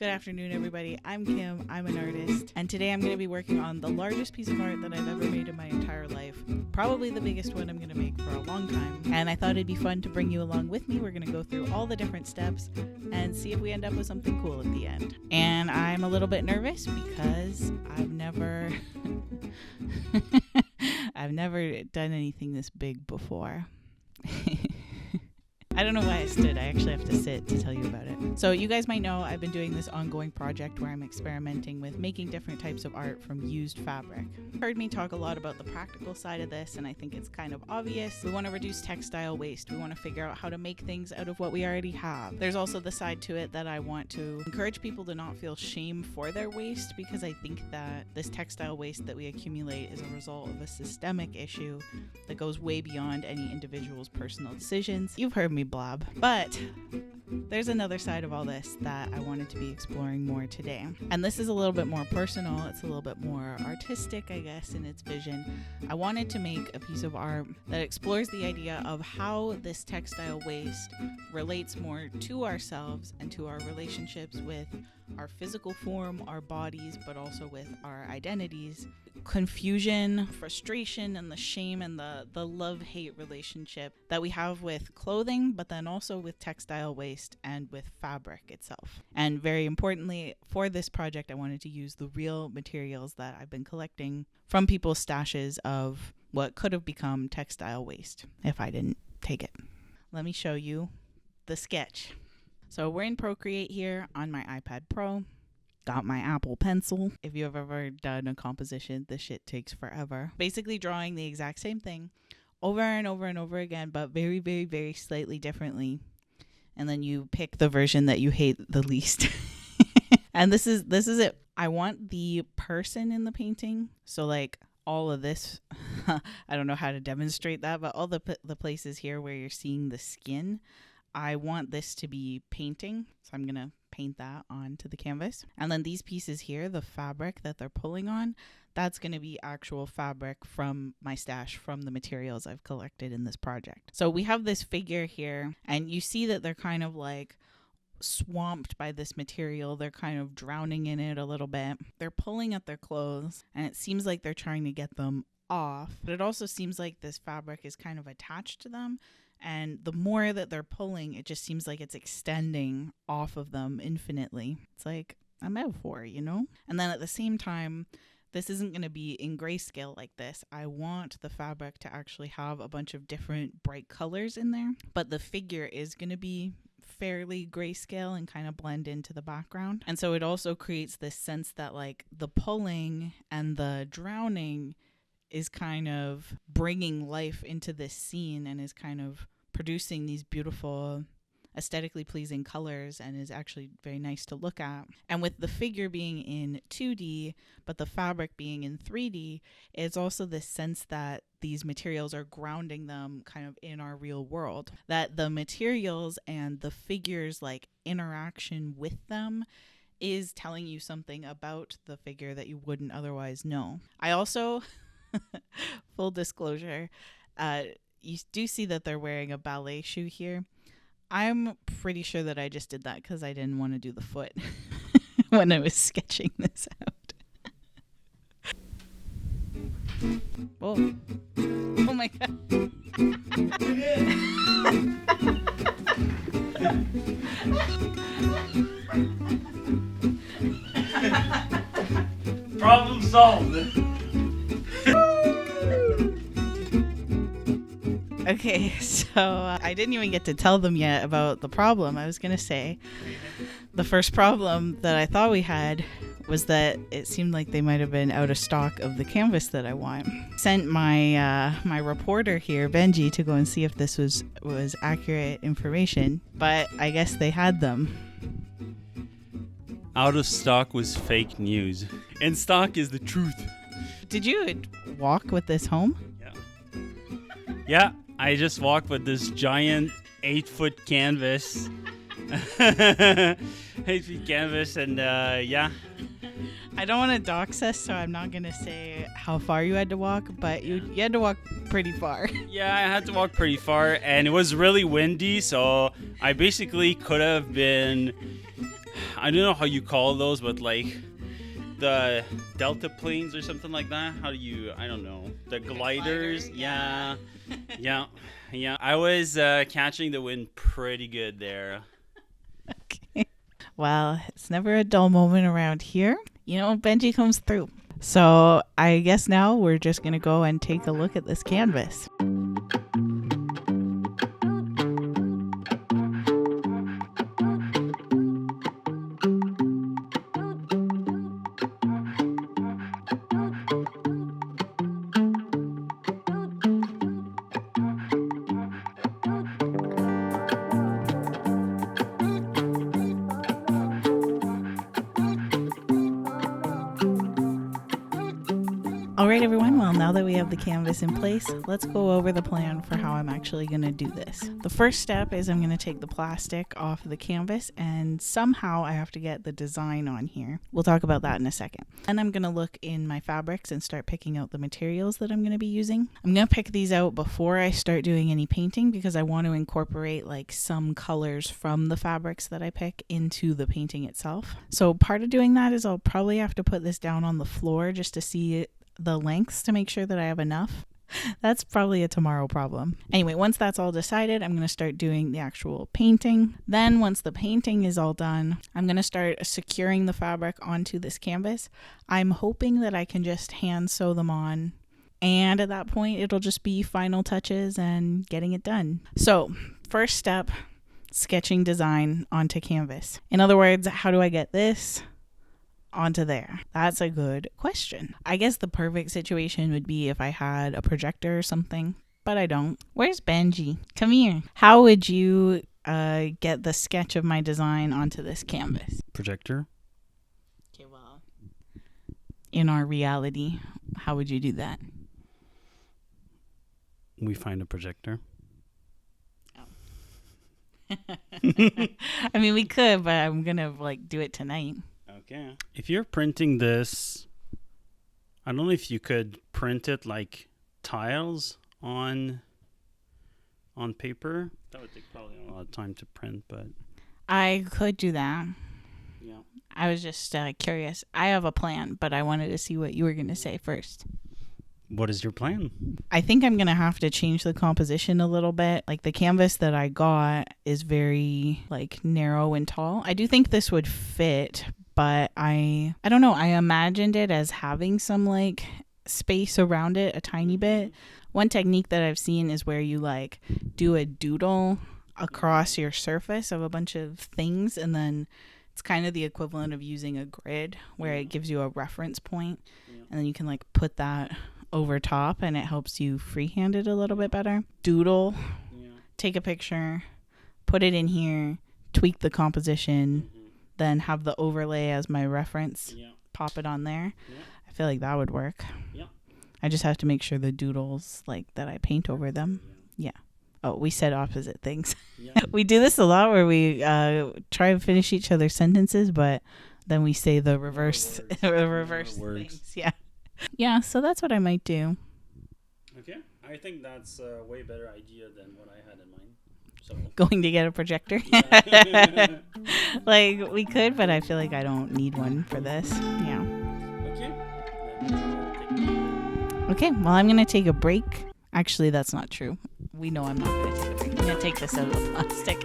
Good afternoon, everybody. I'm Kim. I'm an artist. And today I'm going to be working on the largest piece of art that I've ever made in my entire life. Probably the biggest one I'm going to make for a long time. And I thought it'd be fun to bring you along with me. We're going to go through all the different steps and see if we end up with something cool at the end. And I'm a little bit nervous because I've never done anything this big before. I don't know why I stood. I actually have to sit to tell you about it. So you guys might know I've been doing this ongoing project where I'm experimenting with making different types of art from used fabric. You've heard me talk a lot about the practical side of this, and I think it's kind of obvious. We want to reduce textile waste. We want to figure out how to make things out of what we already have. There's also the side to it that I want to encourage people to not feel shame for their waste, because I think that this textile waste that we accumulate is a result of a systemic issue that goes way beyond any individual's personal decisions. You've heard me blab, but there's another side of all this that I wanted to be exploring more today. And this is a little bit more personal. It's a little bit more artistic, I guess, in its vision. I wanted to make a piece of art that explores the idea of how this textile waste relates more to ourselves and to our relationships with our physical form, our bodies, but also with our identities. Confusion, frustration, and the shame and the love-hate relationship that we have with clothing, but then also with textile waste and with fabric itself. And very importantly, for this project, I wanted to use the real materials that I've been collecting from people's stashes of what could have become textile waste if I didn't take it. Let me show you the sketch. So we're in Procreate here on my iPad Pro. Got my Apple Pencil. If you've ever done a composition, this shit takes forever. Basically drawing the exact same thing over and over and over again, but very, very, very slightly differently. And then you pick the version that you hate the least. And this is it. I want the person in the painting. So like all of this, I don't know how to demonstrate that, but all the places here where you're seeing the skin, I want this to be painting. So I'm going to paint that onto the canvas. And then these pieces here, the fabric that they're pulling on, that's going to be actual fabric from my stash, from the materials I've collected in this project. So we have this figure here, and you see that they're kind of like swamped by this material. They're kind of drowning in it a little bit. They're pulling at their clothes, and it seems like they're trying to get them off. But it also seems like this fabric is kind of attached to them. And the more that they're pulling, it just seems like it's extending off of them infinitely. It's like a metaphor, you know? And then at the same time, this isn't going to be in grayscale like this. I want the fabric to actually have a bunch of different bright colors in there. But the figure is going to be fairly grayscale and kind of blend into the background. And so it also creates this sense that like the pulling and the drowning is kind of bringing life into this scene and is kind of producing these beautiful, aesthetically pleasing colors and is actually very nice to look at. And with the figure being in 2D, but the fabric being in 3D, it's also this sense that these materials are grounding them kind of in our real world. That the materials and the figures' like interaction with them is telling you something about the figure that you wouldn't otherwise know. I also... full disclosure, you do see that they're wearing a ballet shoe here. I'm pretty sure that I just did that because I didn't want to do the foot when I was sketching this out. Oh, oh my god. Problem solved. Okay, so I didn't even get to tell them yet about the problem. I was going to say the first problem that I thought we had was that it seemed like they might have been out of stock of the canvas that I want. Sent my my reporter here, Benji, to go and see if this was accurate information, but I guess they had them. Out of stock was fake news. In stock is the truth. Did you walk with this home? Yeah, I just walked with this giant 8-foot canvas. 8-foot canvas, and yeah. I don't want to dox us, so I'm not going to say how far you had to walk, but you had to walk pretty far. Yeah, I had to walk pretty far, and it was really windy, so I basically could have been I don't know how you call those, but like the delta planes or something like that. How do you? I don't know. The gliders. Glider, Yeah. Yeah. I was catching the wind pretty good there. Okay. Well, it's never a dull moment around here. You know, Benji comes through. So I guess now we're just going to go and take a look at this canvas. All right, everyone. Well, now that we have the canvas in place, let's go over the plan for how I'm actually going to do this. The first step is I'm going to take the plastic off the canvas, and somehow I have to get the design on here. We'll talk about that in a second. And I'm going to look in my fabrics and start picking out the materials that I'm going to be using. I'm going to pick these out before I start doing any painting because I want to incorporate like some colors from the fabrics that I pick into the painting itself. So part of doing that is I'll probably have to put this down on the floor just to see the lengths to make sure that I have enough. That's probably a tomorrow problem. Anyway, once that's all decided, I'm going to start doing the actual painting. Then once the painting is all done, I'm going to start securing the fabric onto this canvas. I'm hoping that I can just hand sew them on, and at that point it'll just be final touches and getting it done. So first step, sketching design onto canvas. In other words, how do I get this onto there? That's a good question. I guess the perfect situation would be if I had a projector or something, but I don't. Where's Benji? Come here. How would you get the sketch of my design onto this canvas? Projector. Okay, well, in our reality, how would you do that? We find a projector. I mean, we could, but I'm gonna like do it tonight. Okay. If you're printing this, I don't know if you could print it like tiles on paper. That would take probably a lot of time to print, but I could do that. yeah. I was just curious. I have a plan, but I wanted to see what you were gonna say first. What is your plan? I think I'm going to have to change the composition a little bit. Like the canvas that I got is very like narrow and tall. I do think this would fit, but I don't know. I imagined it as having some like space around it a tiny bit. One technique that I've seen is where you like do a doodle across your surface of a bunch of things, and then it's kind of the equivalent of using a grid where it gives you a reference point, and then you can like put that over top and it helps you freehand it a little bit better. Doodle, take a picture, put it in here, tweak the composition, then have the overlay as my reference, pop it on there. I feel like that would work. I just have to make sure the doodles like that I paint over them. Oh, we said opposite things. We do this a lot where we try and finish each other's sentences, but then we say the reverse things. Yeah, so that's what I might do. Okay. I think that's a way better idea than what I had in mind. So going to get a projector. Like we could, but I feel like I don't need one for this. Yeah. Okay, well, I'm going to take a break. Actually, that's not true. We know I'm not going to take a break. I'm going to take this out of the plastic.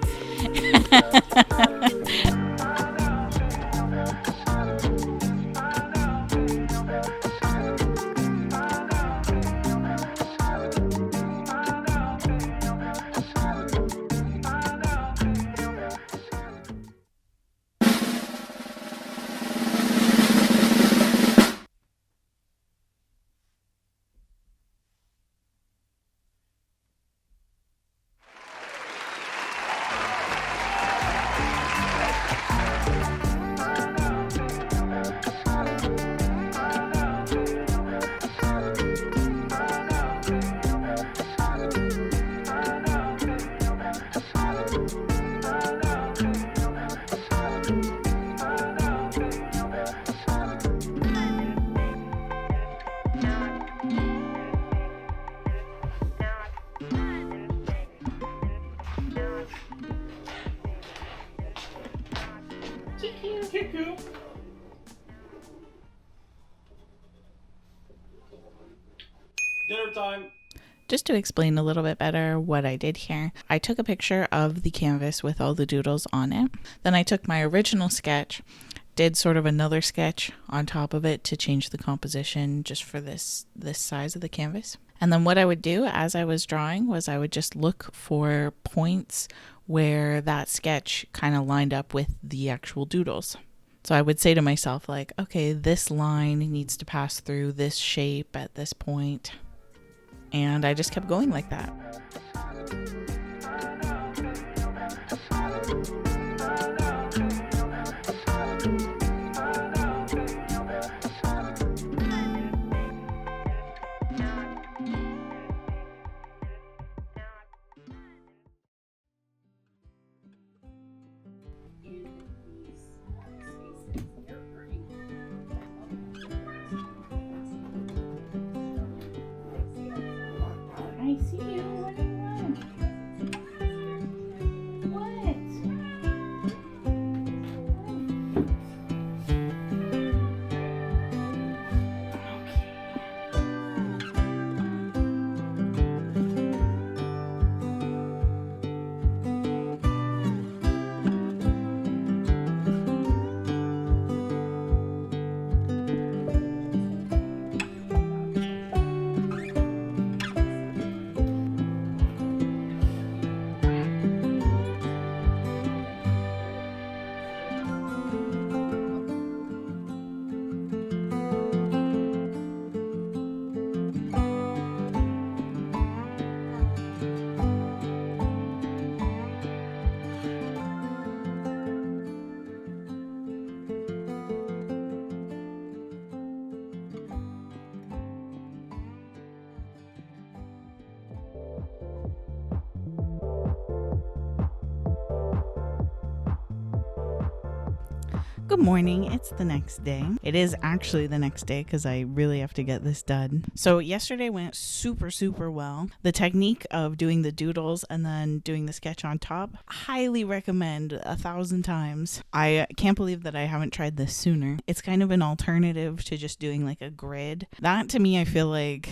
time. Just to explain a little bit better what I did here, I took a picture of the canvas with all the doodles on it. Then I took my original sketch, did sort of another sketch on top of it to change the composition just for this size of the canvas. And then what I would do as I was drawing was I would just look for points where that sketch kind of lined up with the actual doodles. So I would say to myself, like, okay, this line needs to pass through this shape at this point. And I just kept going like that. I see you. What do you want? What? Good morning. It's the next day. It is actually the next day because I really have to get this done. So yesterday went super, super well. The technique of doing the doodles and then doing the sketch on top, highly recommend 1,000 times. I can't believe that I haven't tried this sooner. It's kind of an alternative to just doing like a grid. That to me, I feel like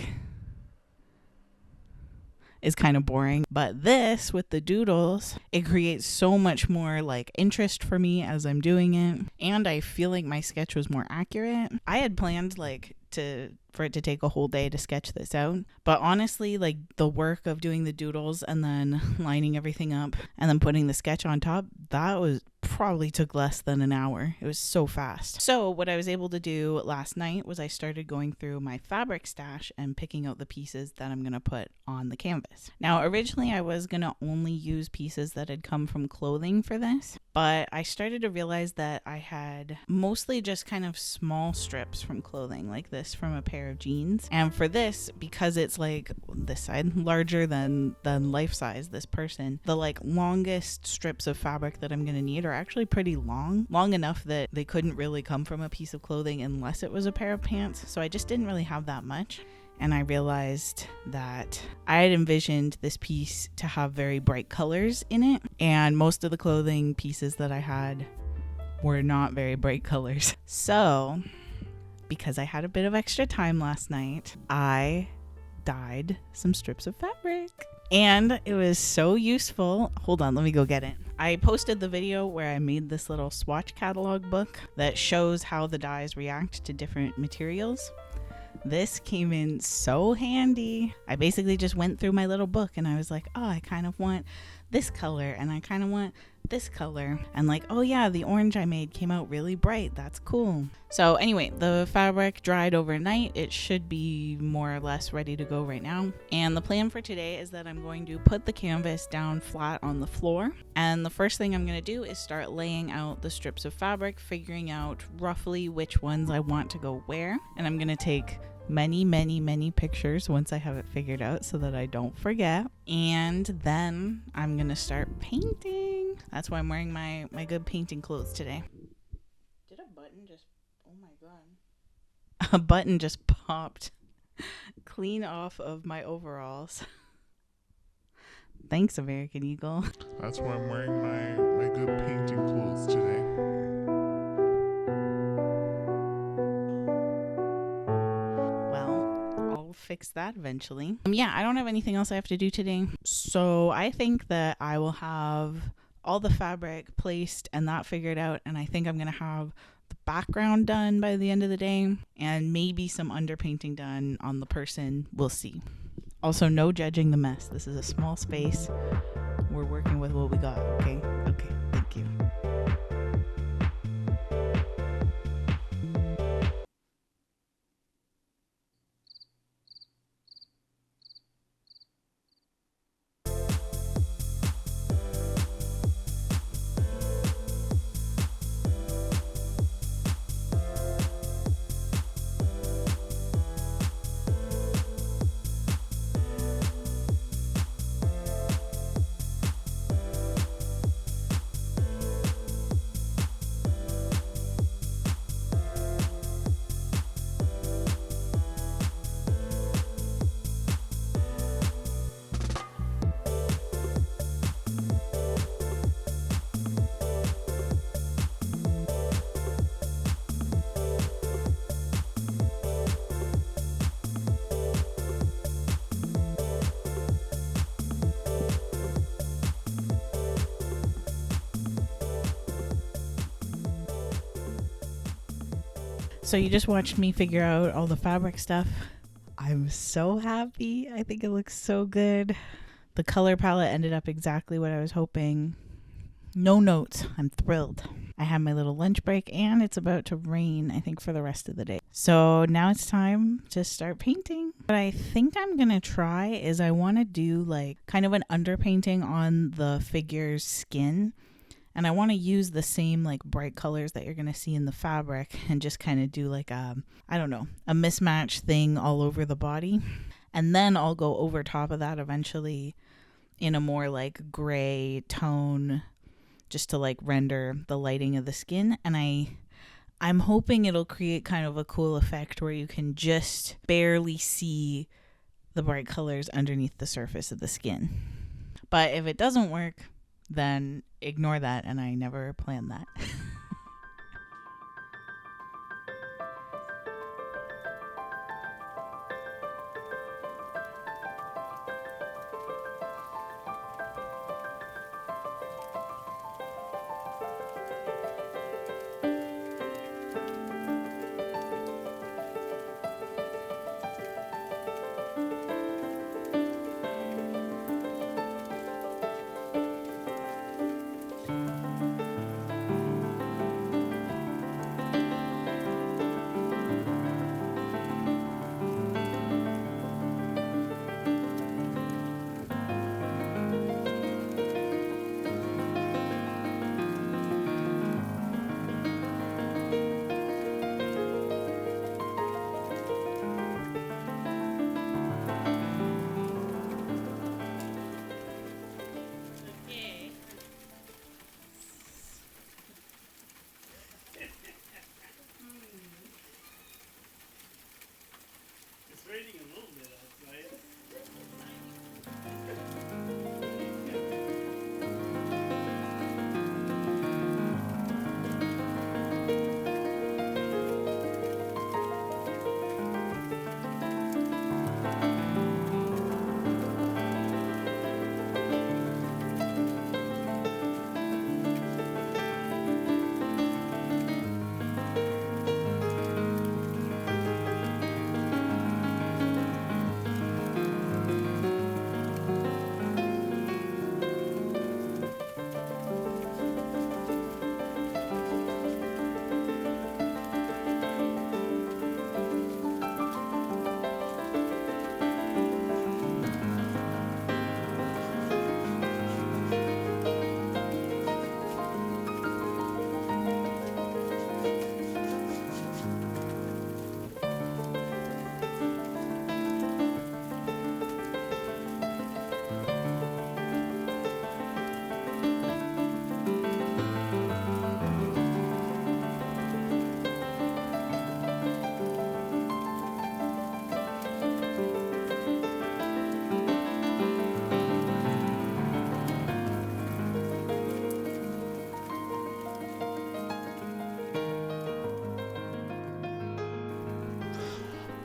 is kind of boring, but this with the doodles, it creates so much more like interest for me as I'm doing it, and I feel like my sketch was more accurate. I had planned like for it to take a whole day to sketch this out, but honestly, like the work of doing the doodles and then lining everything up and then putting the sketch on top, that was probably took less than an hour. It was so fast. So what I was able to do last night was I started going through my fabric stash and picking out the pieces that I'm going to put on the canvas. Now, originally I was going to only use pieces that had come from clothing for this, but I started to realize that I had mostly just kind of small strips from clothing like this from a pair of jeans. And for this, because it's like this side larger than life size, this person, the like longest strips of fabric that I'm going to need are actually pretty long enough that they couldn't really come from a piece of clothing unless it was a pair of pants. So I just didn't really have that much. And I realized that I had envisioned this piece to have very bright colors in it. And most of the clothing pieces that I had were not very bright colors. So because I had a bit of extra time last night, I dyed some strips of fabric. And it was so useful. Hold on, let me go get it. I posted the video where I made this little swatch catalog book that shows how the dyes react to different materials. This came in so handy. I basically just went through my little book and I was like, oh, I kind of want this color and I kind of want this color. And like, oh yeah, the orange I made came out really bright. That's cool. So anyway, the fabric dried overnight. It should be more or less ready to go right now. And the plan for today is that I'm going to put the canvas down flat on the floor. And the first thing I'm going to do is start laying out the strips of fabric, figuring out roughly which ones I want to go where. And I'm going to take many pictures once I have it figured out so that I don't forget. And then I'm gonna start painting. That's why I'm wearing my good painting clothes today. Did a button just, oh my god. A button just popped clean off of my overalls. Thanks, American Eagle. That's why I'm wearing my good painting clothes today. fix that eventually. Yeah, I don't have anything else I have to do today. So I think that I will have all the fabric placed and that figured out. And I think I'm going to have the background done by the end of the day and maybe some underpainting done on the person. We'll see. Also, no judging the mess. This is a small space. We're working with what we got, okay? Okay, thank you. So you just watched me figure out all the fabric stuff. I'm so happy. I think it looks so good. The color palette ended up exactly what I was hoping. No notes. I'm thrilled. I have my little lunch break and it's about to rain, I think, for the rest of the day. So now it's time to start painting. What I think I'm going to try is I want to do like kind of an underpainting on the figure's skin. And I want to use the same like bright colors that you're going to see in the fabric and just kind of do like a mismatch thing all over the body. And then I'll go over top of that eventually in a more like gray tone just to like render the lighting of the skin. And I'm hoping it'll create kind of a cool effect where you can just barely see the bright colors underneath the surface of the skin. But if it doesn't work, then ignore that, and I never planned that. It's raining a little bit outside.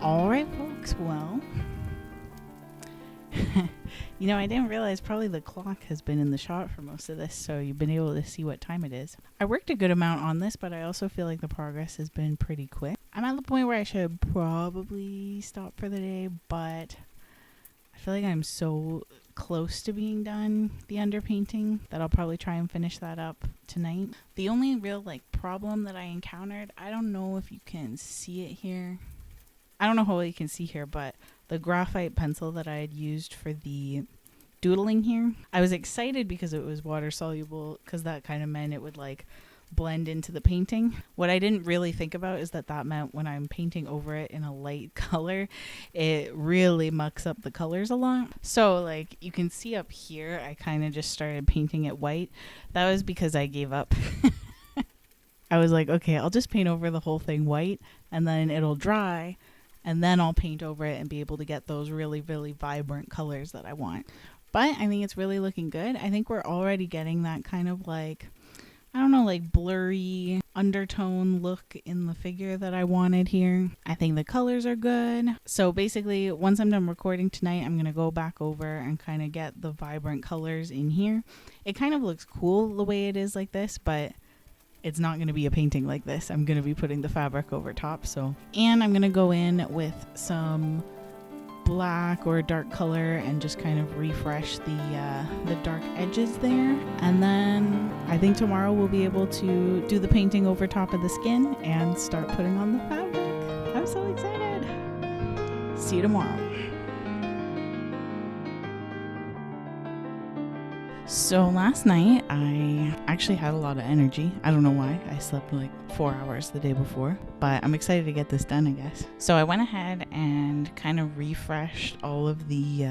All right, folks. Well, You know, I didn't realize probably the clock has been in the shot for most of this, so you've been able to see what time it is. I worked a good amount on this, but I also feel like the progress has been pretty quick. I'm at the point where I should probably stop for the day, but I feel like I'm so close to being done the underpainting that I'll probably try and finish that up tonight. The only real problem that I encountered, I don't know if you can see it here. I don't know how well you can see here, but the graphite pencil that I had used for the doodling here, I was excited because it was water soluble, because that kind of meant it would blend into the painting. What I didn't really think about is that meant when I'm painting over it in a light color, it really mucks up the colors a lot. So you can see up here, I kind of just started painting it white. That was because I gave up. I was like, okay, I'll just paint over the whole thing white and then it'll dry. And then I'll paint over it and be able to get those really, really vibrant colors that I want. But I think it's really looking good. I think we're already getting that kind of blurry undertone look in the figure that I wanted here. I think the colors are good. So basically, once I'm done recording tonight, I'm going to go back over and kind of get the vibrant colors in here. It kind of looks cool the way it is like this, but it's not going to be a painting like this. I'm going to be putting the fabric over top. And I'm going to go in with some black or dark color and just kind of refresh the dark edges there. And then I think tomorrow we'll be able to do the painting over top of the skin and start putting on the fabric. I'm so excited. See you tomorrow. So last night I actually had a lot of energy. I don't know why. I slept 4 hours the day before, but I'm excited to get this done, I guess. So I went ahead and kind of refreshed all of the,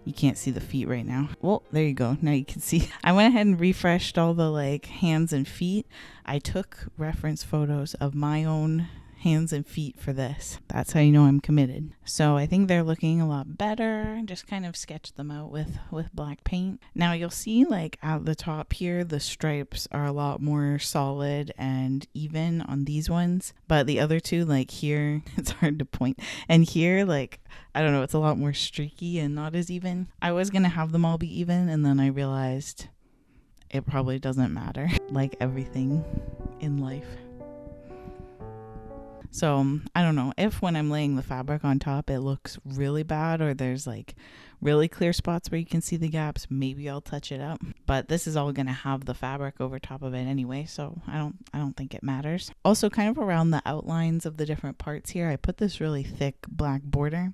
you can't see the feet right now. Well, there you go. Now you can see. I went ahead and refreshed all the hands and feet. I took reference photos of my own hands and feet for this. That's how you know I'm committed. So I think they're looking a lot better. Just kind of sketched them out with black paint. Now you'll see at the top here, the stripes are a lot more solid and even on these ones. But the other two, here, it's hard to point. And here, I don't know, it's a lot more streaky and not as even. I was going to have them all be even, and then I realized it probably doesn't matter. Like everything in life. So I don't know if when I'm laying the fabric on top it looks really bad or there's really clear spots where you can see the gaps, maybe I'll touch it up. But this is all going to have the fabric over top of it anyway, so I don't think it matters. Also, kind of around the outlines of the different parts here, I put this really thick black border.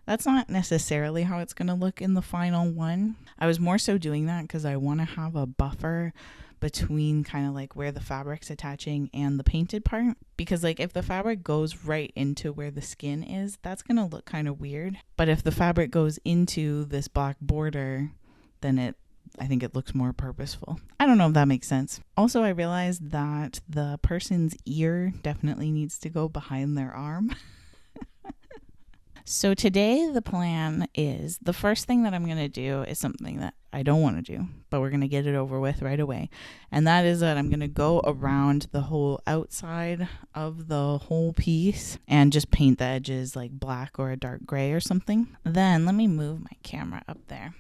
That's not necessarily how it's going to look in the final one. I was more so doing that because I want to have a buffer between kind of where the fabric's attaching and the painted part, because if the fabric goes right into where the skin is, that's going to look kind of weird. But if the fabric goes into this black border, then I think it looks more purposeful. I don't know if that makes sense. Also, I realized that the person's ear definitely needs to go behind their arm. So today the plan is, the first thing that I'm going to do is something that I don't want to do, but we're going to get it over with right away. And that is that I'm going to go around the whole outside of the whole piece and just paint the edges black or a dark gray or something. Then let me move my camera up there.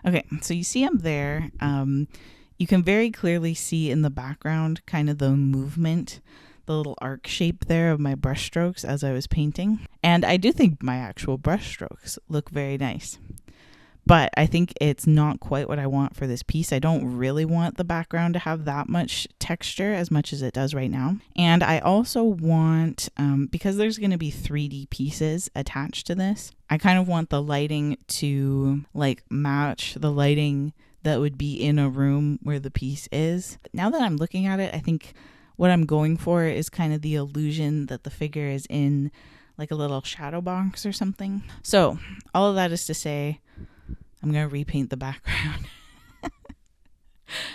Okay, so you see up there, you can very clearly see in the background kind of the movement, the little arc shape there of my brush strokes as I was painting. And I do think my actual brush strokes look very nice. But I think it's not quite what I want for this piece. I don't really want the background to have that much texture as much as it does right now. And I also want, because there's going to be 3D pieces attached to this, I kind of want the lighting to match the lighting that would be in a room where the piece is. Now that I'm looking at it, I think what I'm going for is kind of the illusion that the figure is in a little shadow box or something. So all of that is to say, I'm going to repaint the background.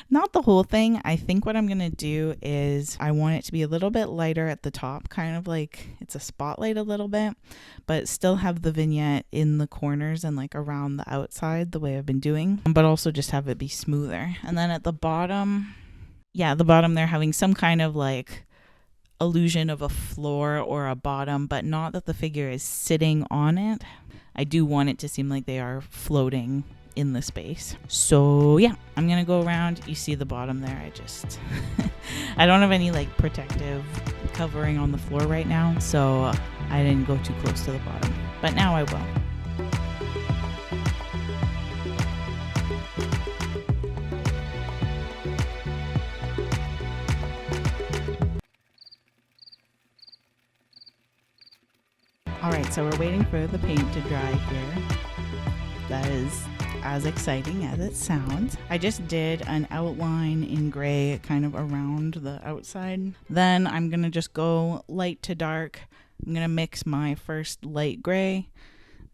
Not the whole thing. I think what I'm going to do is I want it to be a little bit lighter at the top, kind of it's a spotlight a little bit, but still have the vignette in the corners and around the outside the way I've been doing, but also just have it be smoother. And then at the bottom, they're having some kind of illusion of a floor or a bottom, but not that the figure is sitting on it. I do want it to seem like they are floating in the space. So yeah, I'm gonna go around. You see the bottom there. I just I don't have any like protective covering on the floor right now, so I didn't go too close to the bottom, but now I will. Alright, so we're waiting for the paint to dry here. That is as exciting as it sounds. I just did an outline in gray kind of around the outside. Then I'm going to just go light to dark. I'm going to mix my first light gray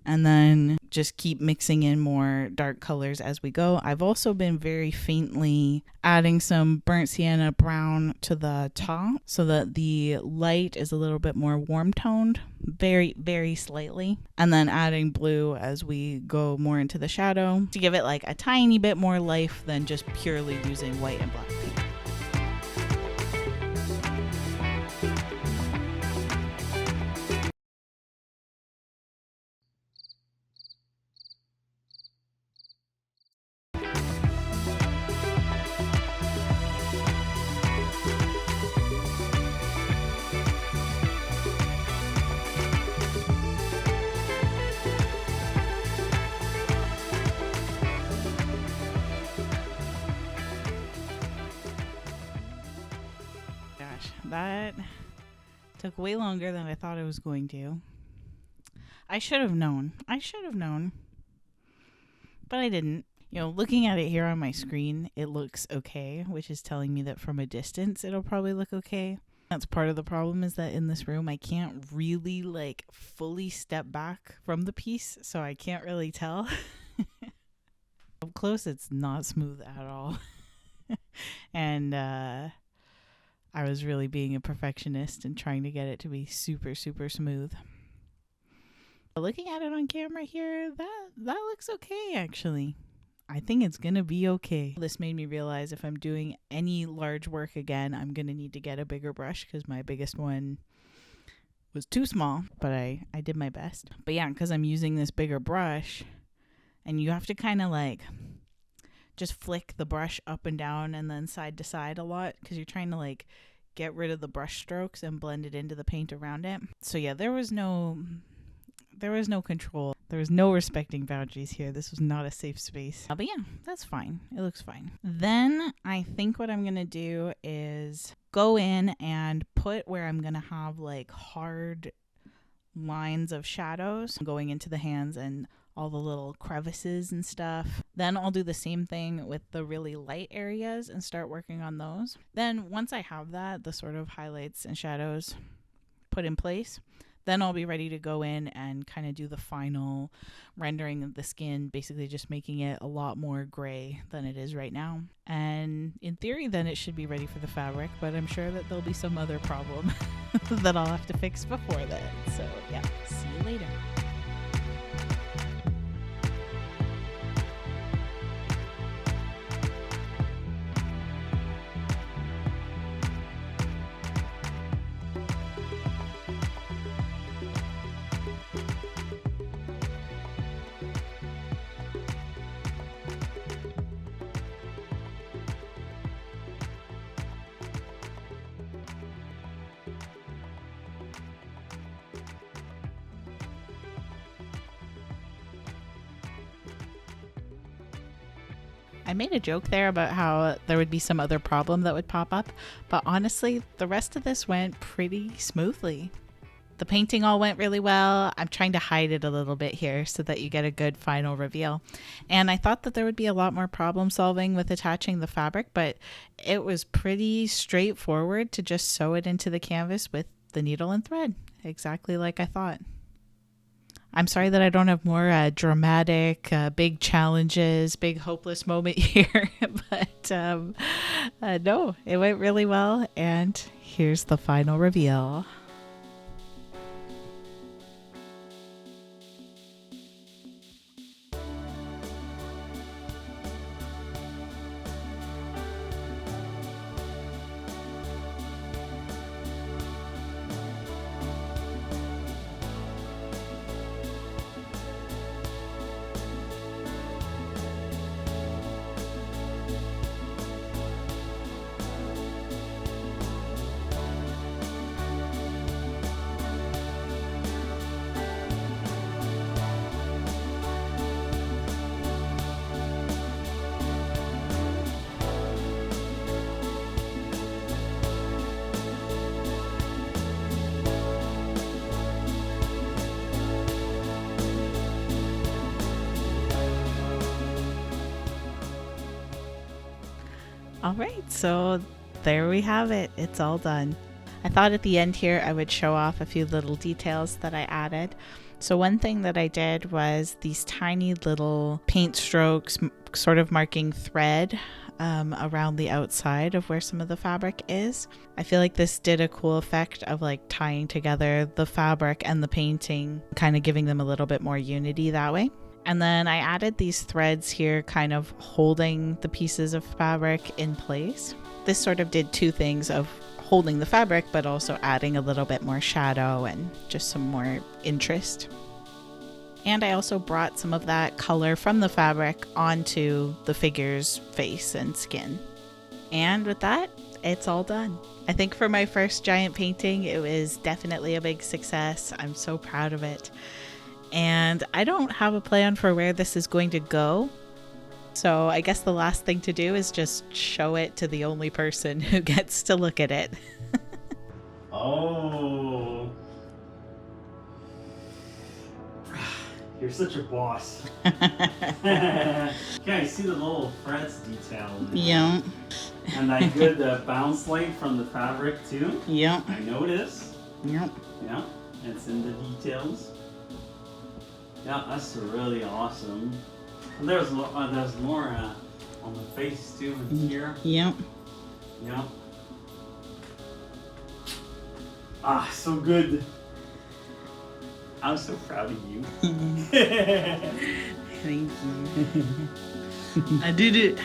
and then just keep mixing in more dark colors as we go. I've also been very faintly adding some burnt sienna brown to the top so that the light is a little bit more warm toned, very, very slightly. And then adding blue as we go more into the shadow to give it like a tiny bit more life than just purely using white and black paint. That took way longer than I thought it was going to. I should have known. But I didn't. You know, looking at it here on my screen, it looks okay, which is telling me that from a distance, it'll probably look okay. That's part of the problem, is that in this room, I can't really like fully step back from the piece, so I can't really tell. Up close, it's not smooth at all. And, I was really being a perfectionist and trying to get it to be super, super smooth. But looking at it on camera here, that looks okay, actually. I think it's going to be okay. This made me realize if I'm doing any large work again, I'm going to need to get a bigger brush because my biggest one was too small, but I did my best. But yeah, because I'm using this bigger brush, and you have to kind of like just flick the brush up and down and then side to side a lot because you're trying to like get rid of the brush strokes and blend it into the paint around it. So yeah, there was no control. There was no respecting boundaries here. This was not a safe space. But yeah, that's fine. It looks fine. Then I think what I'm going to do is go in and put where I'm going to have like hard lines of shadows going into the hands and all the little crevices and stuff. Then I'll do the same thing with the really light areas and start working on those. Then once I have that, the sort of highlights and shadows put in place, then I'll be ready to go in and kind of do the final rendering of the skin, basically just making it a lot more gray than it is right now. And in theory, then it should be ready for the fabric, but I'm sure that there'll be some other problem that I'll have to fix before then. So yeah, see you later. I made a joke there about how there would be some other problem that would pop up, but honestly, the rest of this went pretty smoothly. The painting all went really well. I'm trying to hide it a little bit here so that you get a good final reveal. And I thought that there would be a lot more problem solving with attaching the fabric, but it was pretty straightforward to just sew it into the canvas with the needle and thread, exactly like I thought. I'm sorry that I don't have more dramatic, big challenges, big hopeless moment here, but no, it went really well, and here's the final reveal. All right, so there we have it. It's all done. I thought at the end here I would show off a few little details that I added. So one thing that I did was these tiny little paint strokes sort of marking thread around the outside of where some of the fabric is. I feel like this did a cool effect of like tying together the fabric and the painting, kind of giving them a little bit more unity that way. And then I added these threads here kind of holding the pieces of fabric in place. This sort of did two things of holding the fabric, but also adding a little bit more shadow and just some more interest. And I also brought some of that color from the fabric onto the figure's face and skin. And with that, it's all done. I think for my first giant painting, it was definitely a big success. I'm so proud of it. And I don't have a plan for where this is going to go. So I guess the last thing to do is just show it to the only person who gets to look at it. Oh. You're such a boss. Yeah, I see the little frets detail. Yeah. And that good bounce light from the fabric too. Yeah. I noticed. Yeah. Yeah, it's in the details. Yeah, that's really awesome. And there's more on the face too and here. Yeah. Yeah. Ah, so good. I'm so proud of you. Thank you. I did it.